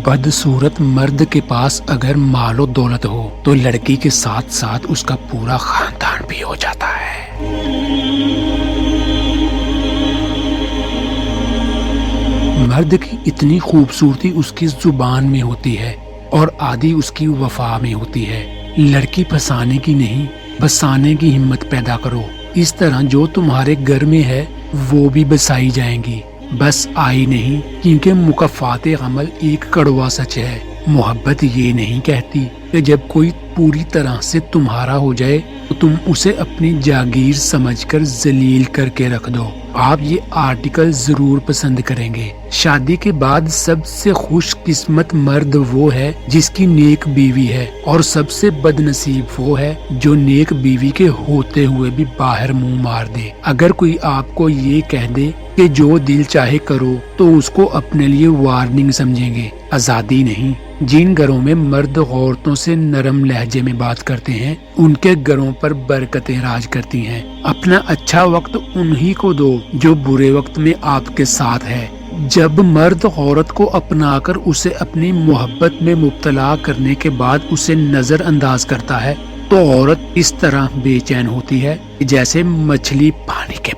بدصورت مرد کے پاس اگر مال و دولت ہو تو لڑکی کے ساتھ ساتھ اس کا پورا خاندان بھی ہو جاتا ہے۔ مرد کی اتنی خوبصورتی اس کی زبان میں ہوتی ہے اور آدھی اس کی وفا میں ہوتی ہے۔ لڑکی پھنسانے کی نہیں، بسانے کی ہمت پیدا کرو۔ اس طرح جو تمہارے گھر میں ہے وہ بھی بسائی جائیں گی، بس آئی نہیں، کیونکہ مکافات عمل ایک کڑوا سچ ہے۔ محبت یہ نہیں کہتی کہ جب کوئی پوری طرح سے تمہارا ہو جائے تو تم اسے اپنی جاگیر سمجھ کر ذلیل کر کے رکھ دو۔ آپ یہ آرٹیکل ضرور پسند کریں گے۔ شادی کے بعد سب سے خوش قسمت مرد وہ ہے جس کی نیک بیوی ہے، اور سب سے بد نصیب وہ ہے جو نیک بیوی کے ہوتے ہوئے بھی باہر منہ مار دے۔ اگر کوئی آپ کو یہ کہہ دے کہ جو دل چاہے کرو تو اس کو اپنے لیے وارننگ سمجھیں گے، آزادی نہیں۔ جن گھروں میں مرد عورتوں سے نرم لہجے میں بات کرتے ہیں ان کے گھروں پر برکتیں راج کرتی ہیں۔ اپنا اچھا وقت انہی کو دو جو برے وقت میں آپ کے ساتھ ہے۔ جب مرد عورت کو اپنا کر اسے اپنی محبت میں مبتلا کرنے کے بعد اسے نظر انداز کرتا ہے تو عورت اس طرح بے چین ہوتی ہے جیسے مچھلی پانی کے